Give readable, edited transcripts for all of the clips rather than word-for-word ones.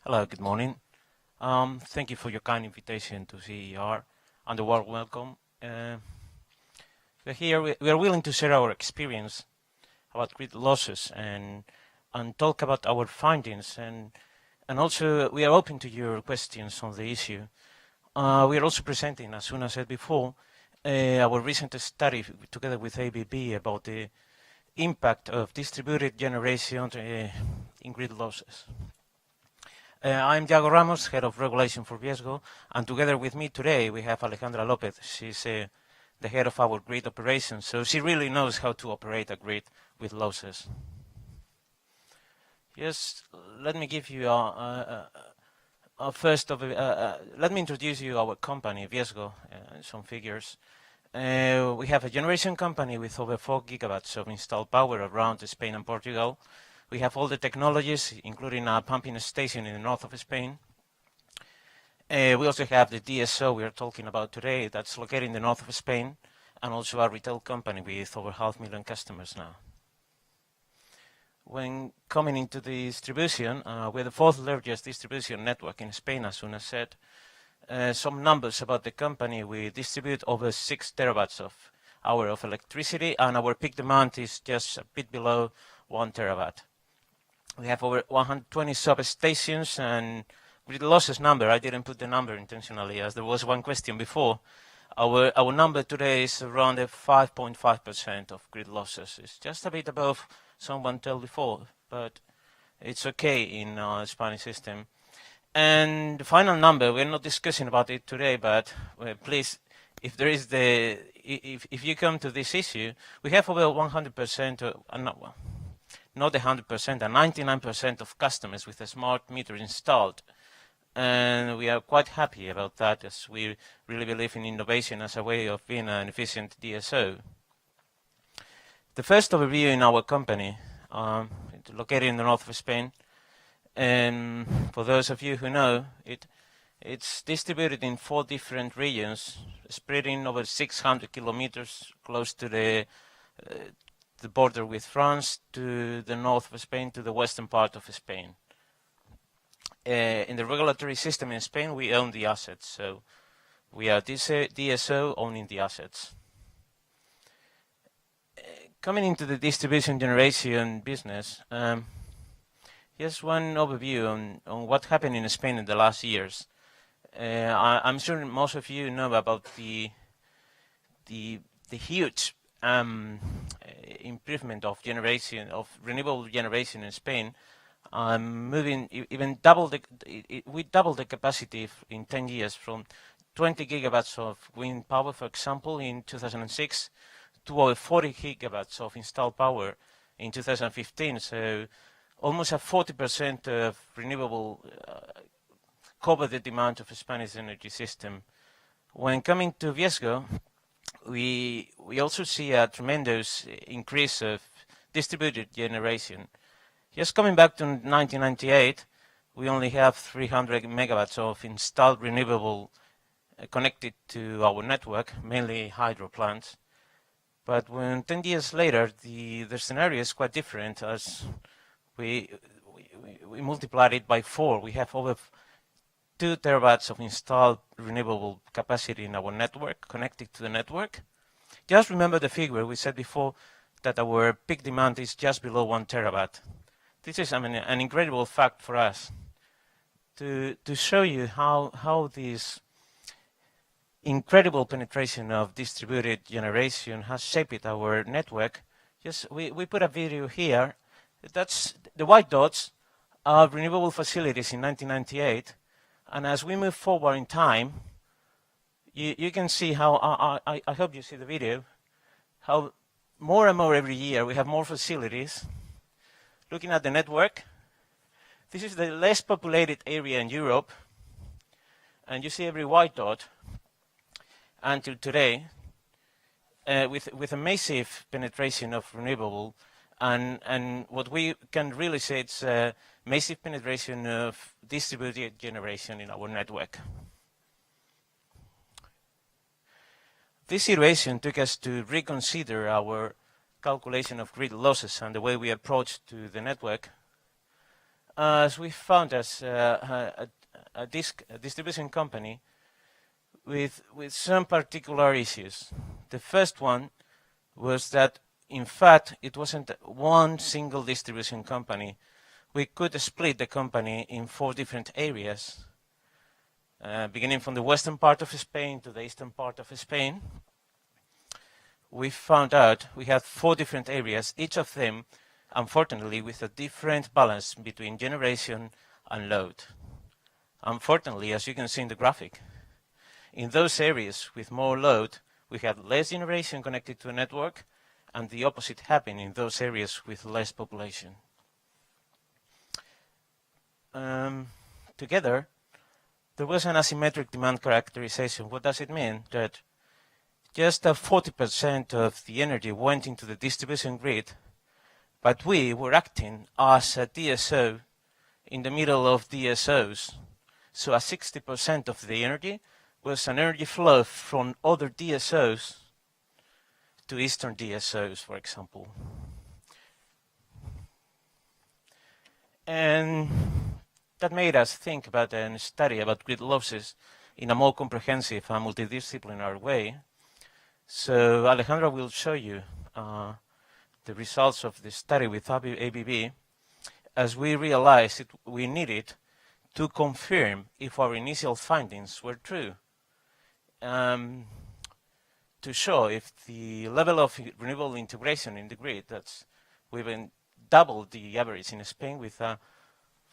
Hello, good morning. Thank you for your kind invitation to CEER and the warm welcome. We're here. We are willing to share our experience about grid losses and talk about our findings, and also we are open to your questions on the issue. We are also presenting, as soon as I said before, our recent study together with ABB about the impact of distributed generation in grid losses. I'm Yago Ramos, Head of Regulation for Viesgo, and together with me today we have Alejandra Lopez. She's the head of our grid operations, so she really knows how to operate a grid with losses. Yes, let me give you let me introduce you our company, Viesgo, some figures. We have a generation company with over 4 gigawatts of installed power around Spain and Portugal. We have all the technologies, including a pumping station in the north of Spain. We also have the DSO we are talking about today that's located in the north of Spain, and also a retail company with over 500,000 customers now. When coming into the distribution, we're the fourth largest distribution network in Spain, as soon as said. Some numbers about the company: we distribute over 6 terawatt hours of electricity, and our peak demand is just a bit below 1 terawatt. We have over 120 substations, and grid losses number, I didn't put the number intentionally, as there was one question before. Our number today is around 5.5% of grid losses. It's just a bit above someone told before, but it's okay in our Spanish system. And the final number, we're not discussing about it today, but please, if there is if you come to this issue, we have over 100%, not 100%, and 99% of customers with a smart meter installed. And we are quite happy about that, as we really believe in innovation as a way of being an efficient DSO. The first overview in our company, located in the north of Spain, and for those of you who know, it's distributed in 4 different regions, spreading over 600 kilometers close to the border with France, to the north of Spain, to the western part of Spain. In the regulatory system in Spain, we own the assets, so we are DSO owning the assets. Coming into the distribution generation business, here's one overview on what happened in Spain in the last years. I'm sure most of you know about the huge improvement of renewable generation in Spain. We doubled the capacity in 10 years, from 20 gigawatts of wind power, for example, in 2006, to over 40 gigawatts of installed power in 2015. So almost a 40% of renewable cover the demand of the Spanish energy system. When coming to Viesgo, we also see a tremendous increase of distributed generation. Just coming back to 1998, we only have 300 megawatts of installed renewable connected to our network, mainly hydro plants. But when 10 years later, the scenario is quite different, as we multiplied it by 4. We have over 2 terawatts of installed renewable capacity in our network, connected to the network. Just remember the figure we said before, that our peak demand is just below 1 terawatt. This is, an incredible fact for us to show you how this incredible penetration of distributed generation has shaped our network. We put a video here. That's the white dots are renewable facilities in 1998. And as we move forward in time, you can see how, I hope you see the video, how more and more every year we have more facilities. Looking at the network, this is the less populated area in Europe, and you see every white dot until today, with a massive penetration of renewable, and what we can really say, it's a massive penetration of distributed generation in our network. This situation took us to reconsider our calculation of grid losses and the way we approach to the network. as we found as a distribution company with some particular issues. The first one was that, in fact, it wasn't one single distribution company. We could split the company in 4 different areas, beginning from the western part of Spain to the eastern part of Spain. We found out we had 4 different areas, each of them, unfortunately, with a different balance between generation and load. Unfortunately, as you can see in the graphic, in those areas with more load, we had less generation connected to a network, and the opposite happened in those areas with less population. Together, there was an asymmetric demand characterization. What does it mean? That just 40% of the energy went into the distribution grid, but we were acting as a DSO in the middle of DSOs. So 60% of the energy was an energy flow from other DSOs to Eastern DSOs, for example. And that made us think about and study about grid losses in a more comprehensive and multidisciplinary way. So Alejandra will show you the results of the study with ABB, as we realized we needed to confirm if our initial findings were true, to show if the level of renewable integration in the grid, we've been doubled the average in Spain with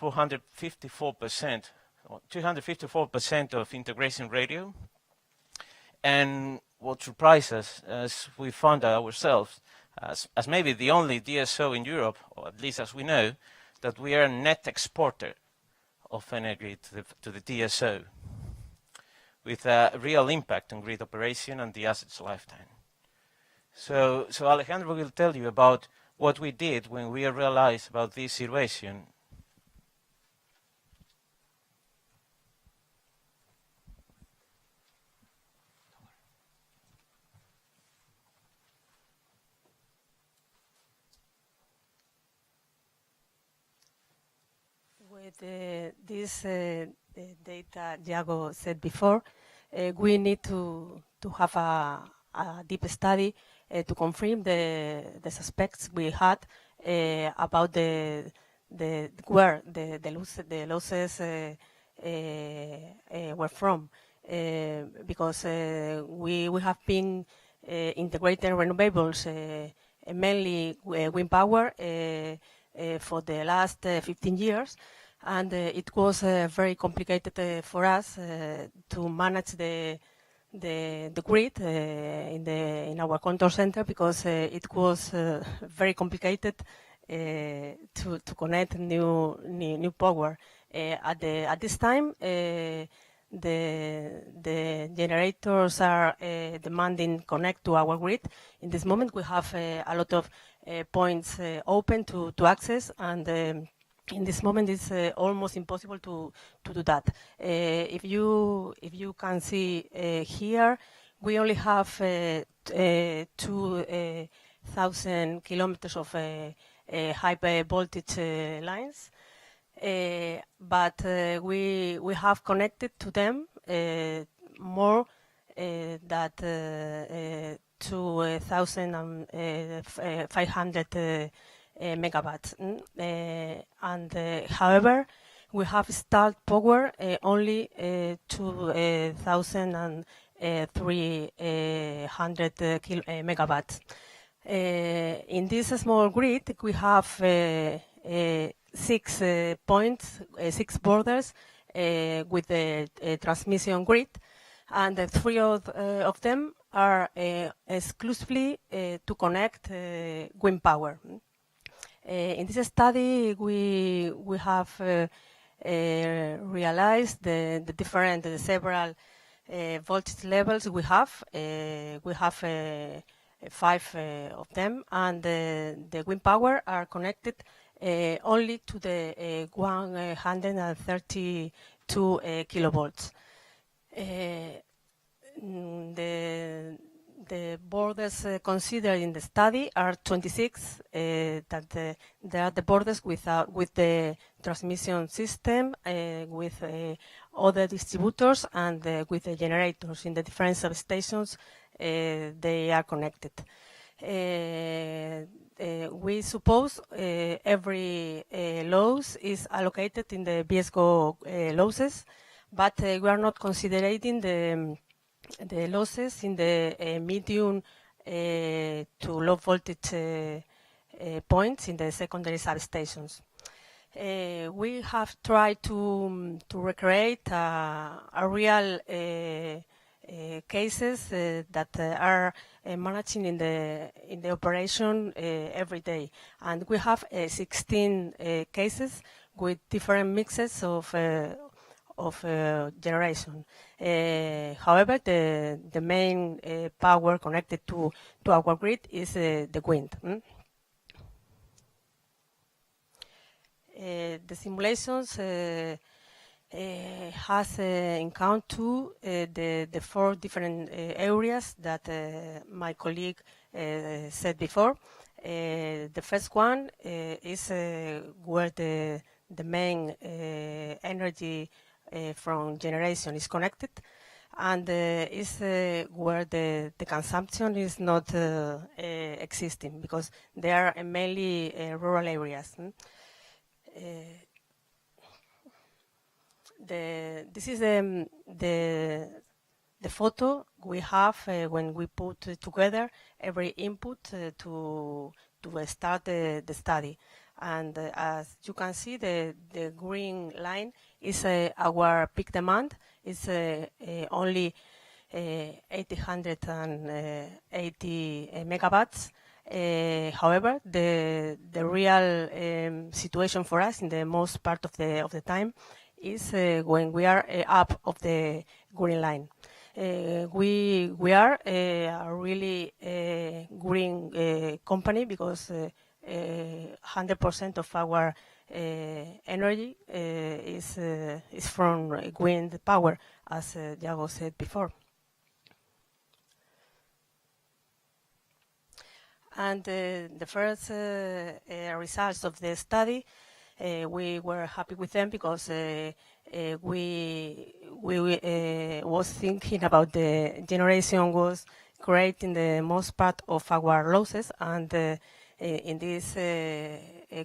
454%, or 254% of integration ratio. And what surprised us, as we found out ourselves, as maybe the only DSO in Europe, or at least as we know, that we are a net exporter of energy to the DSO, with a real impact on grid operation and the asset's lifetime. So Alejandro will tell you about what we did when we realized about this situation. With this data Yago said before, we need to have a deep study to confirm the suspects we had about where the losses were from, because we have been integrating renewables, mainly wind power, for the last 15 years. And it was very complicated for us to manage the grid in our control center, because it was very complicated to connect new power. At this time, the generators are demanding connect to our grid. In this moment, we have a lot of points open to access, and in this moment, it's almost impossible to do that. If you can see here, we only have 2,000 kilometers of high voltage lines, but we have connected to them more than 2,500 megawatts. However, we have installed power only 2,300 megawatts. In this small grid, we have 6 points, 6 borders with the transmission grid, and 3 of them are exclusively to connect wind power. In this study, we have realized the several voltage levels we have. We have 5 of them, and the wind power are connected only to the 132 kilovolts. The borders considered in the study are 26. That they are the borders with the transmission system, with other distributors, and with the generators in the different substations. They are connected. We suppose every loss is allocated in the Viesgo losses, but we are not considering the losses in the medium to low voltage points in the secondary substations. We have tried to recreate a real cases that are managing in the operation every day, and we have 16 cases with different mixes of generation. However, the main power connected to our grid is the wind. The simulations has in count too the 4 different areas that my colleague said before. The first one is where the main energy from generation is connected, and is where the consumption is not existing, because they are mainly rural areas. This is the photo we have when we put together every input to start the study. And as you can see, the green line is our peak demand. It's only 880 megawatts. However, the real situation for us in the most part of the time is when we are up of the green line. We are a really green company, because 100% of our energy is from wind power, as Yago said before. And the first results of the study, we were happy with them, because we was thinking about the generation was great in the most part of our losses, and in this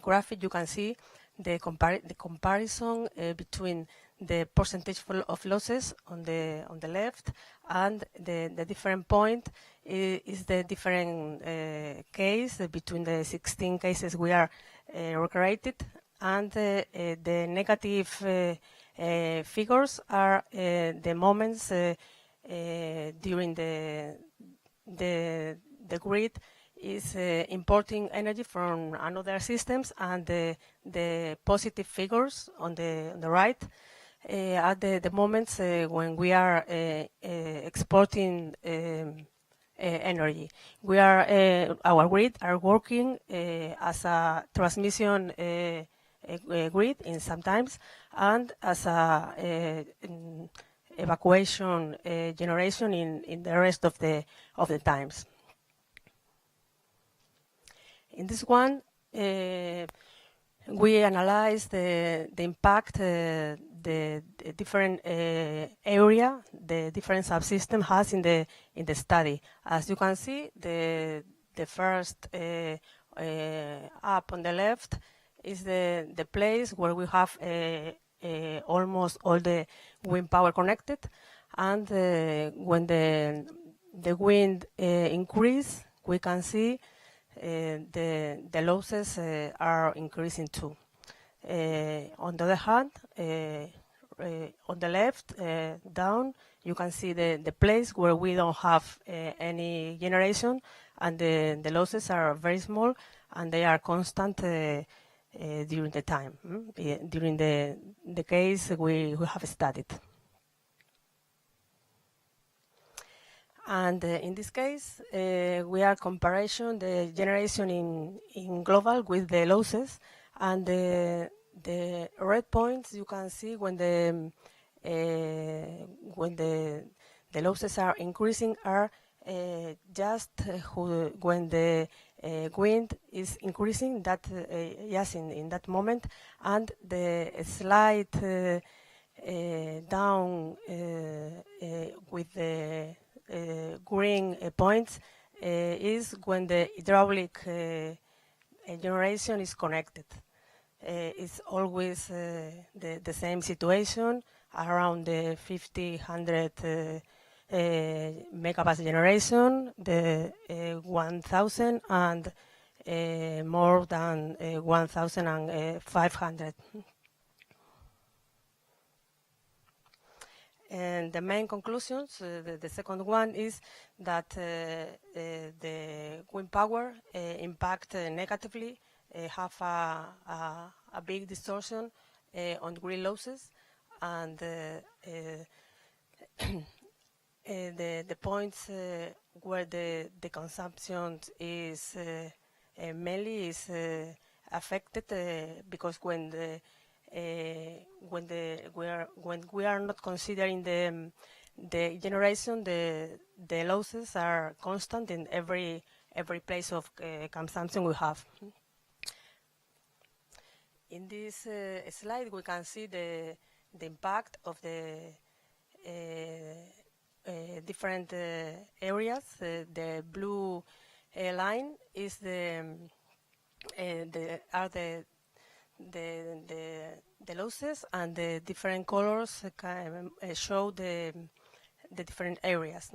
graphic you can see the comparison between the percentage of losses on the left, and the different point is the different case between the 16 cases we are recreated, and the negative figures are the moments during the grid is importing energy from another systems, and the positive figures on the right are the moments when we are exporting energy. We are our grid are working as a transmission grid in sometimes, and as a evacuation generation in the rest of the times. In this one, we analyze the impact the different area, the different subsystem has in the study. As you can see, the first up on the left is the place where we have almost all the wind power connected, and when the wind increase, we can see the losses are increasing too. On the other hand, on the left down, you can see the place where we don't have any generation, and the losses are very small, and they are constant during the time, during the case we have studied. And in this case, we are comparing the generation in global with the losses, and the red points you can see when the losses are increasing are just when the wind is increasing, that yes, in that moment, and the slight down with the green points is when the hydraulic generation is connected. It's always the same situation around the 100 megawatts generation, the 1,000 and more than 1,500. And the main conclusions, the second one is that the wind power impact negatively, have a big distortion on grid losses, and the points where the consumption is mainly is affected because when we are not considering the generation, the losses are constant in every place of consumption we have. In this slide, we can see the impact of the different areas. The blue line is the losses, and the different colors can show the different areas.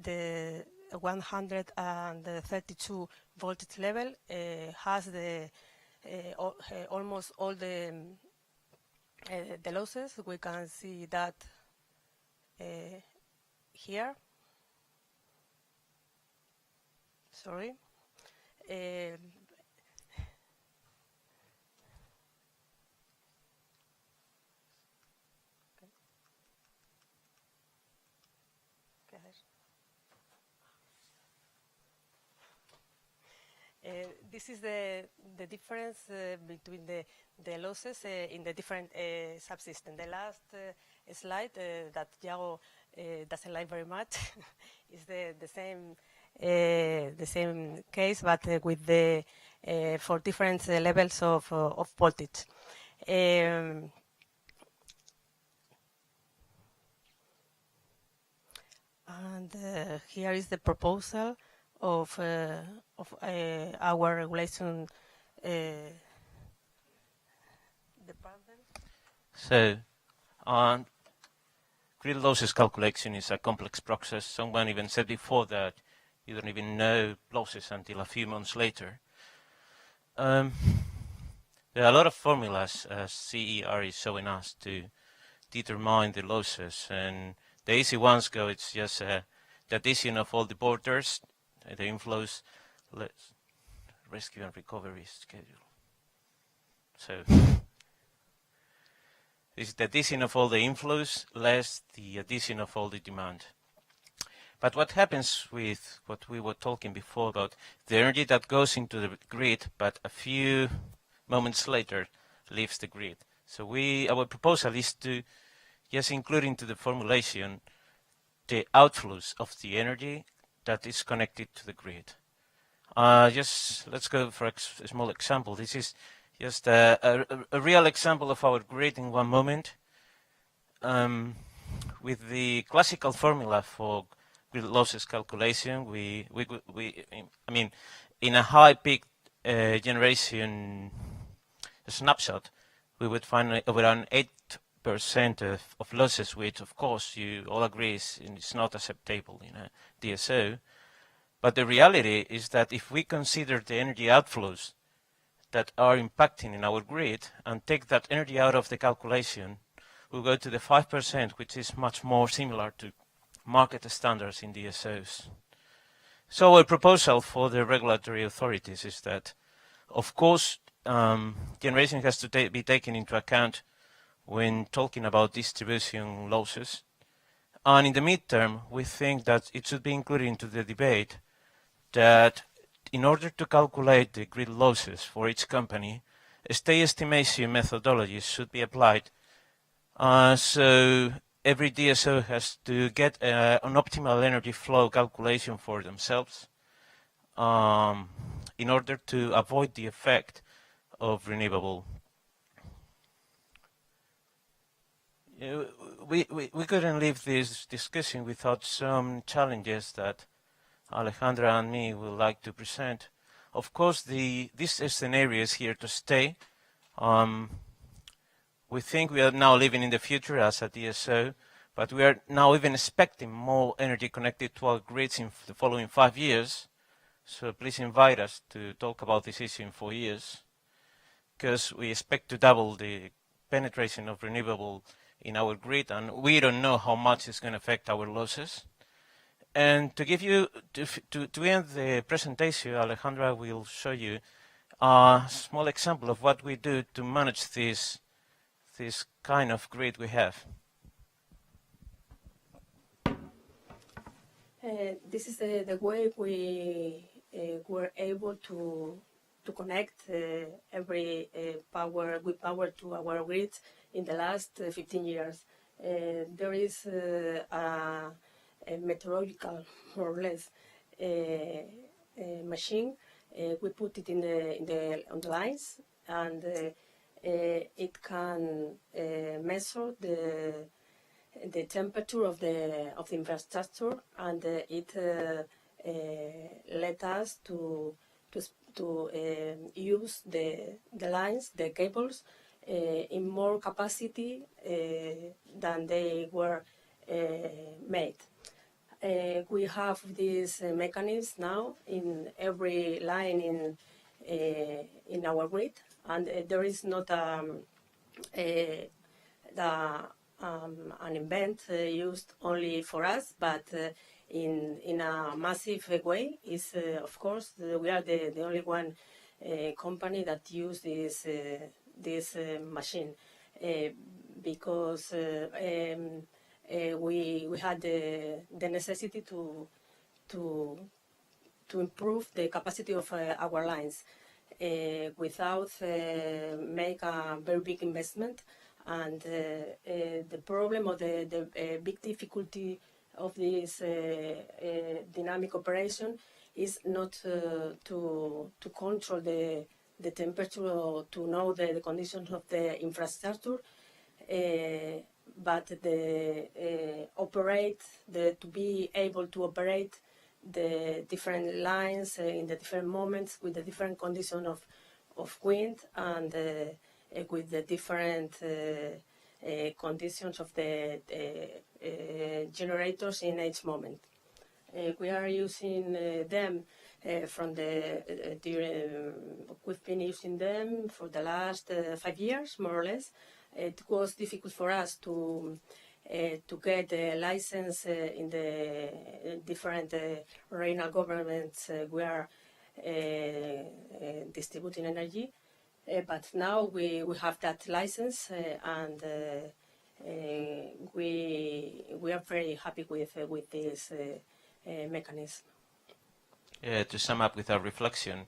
The 132 voltage level has the almost all the losses. We can see that here. Sorry. This is the difference between the losses in the different subsystems. The last slide that Yago doesn't like very much is the same case, but with the for different levels of voltage. And here is the proposal of our regulation department. So, grid losses calculation is a complex process. Someone even said before that you don't even know losses until a few months later. There are a lot of formulas, as CEER is showing us, to determine the losses, and the easy ones go, it's just the addition of all the borders, the inflows, rescue and recovery schedule. So this is the addition of all the inflows less the addition of all the demand. But what happens with what we were talking before about the energy that goes into the grid, but a few moments later leaves the grid? So our proposal is to just include into the formulation the outflows of the energy that is connected to the grid. Let's go for a small example. This is just a real example of our grid in one moment. With the classical formula for grid losses calculation, in a high peak generation snapshot, we would find around 8% of losses, which of course you all agree is not acceptable in a DSO. But the reality is that if we consider the energy outflows that are impacting in our grid and take that energy out of the calculation, we'll go to the 5%, which is much more similar to market standards in DSOs. So our proposal for the regulatory authorities is that, of course, generation has to be taken into account when talking about distribution losses. And in the midterm, we think that it should be included into the debate that in order to calculate the grid losses for each company, state estimation methodologies should be applied. So every DSO has to get an optimal energy flow calculation for themselves in order to avoid the effect of renewable. We couldn't leave this discussion without some challenges that Alejandra and me would like to present. Of course, this scenario is here to stay. We think we are now living in the future as a DSO, but we are now even expecting more energy connected to our grids in the following 5 years. So please invite us to talk about this issue in 4 years, because we expect to double the penetration of renewable in our grid, and we don't know how much it's going to affect our losses. And to give you, to end the presentation, Alejandra will show you a small example of what we do to manage this kind of grid we have. This is the way we were able to connect every power to our grid in the last 15 years. There is a meteorological, more or less, machine. We put it on the lines, and it can measure the temperature of the infrastructure, and it let us to use the lines, the cables, in more capacity than they were made. We have this mechanism now in every line in our grid, and there is not an invent used only for us, but in a massive way. Is of course we are the only one company that use this machine because we had the necessity to improve the capacity of our lines without make a very big investment. And the problem or the big difficulty of this dynamic operation is not to control the temperature or to know the conditions of the infrastructure, but to be able to operate the different lines in the different moments with the different conditions of wind and with the different conditions of the generators in each moment. We are using them we've been using them for the last 5 years, more or less. It was difficult for us to get a license in the different regional governments we are distributing energy. But now we have that license, and we are very happy with this mechanism. To sum up with our reflection,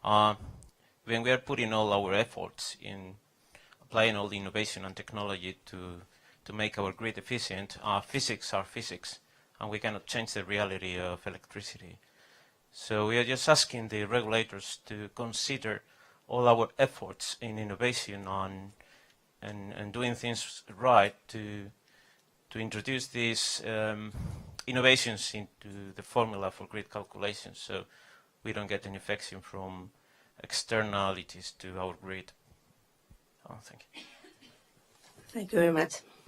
when we are putting all our efforts in applying all the innovation and technology to make our grid efficient, physics are physics, and we cannot change the reality of electricity. So we are just asking the regulators to consider all our efforts in innovation and doing things right to introduce these innovations into the formula for grid calculations, so we don't get any effects from externalities to our grid. Thank you. Thank you very much.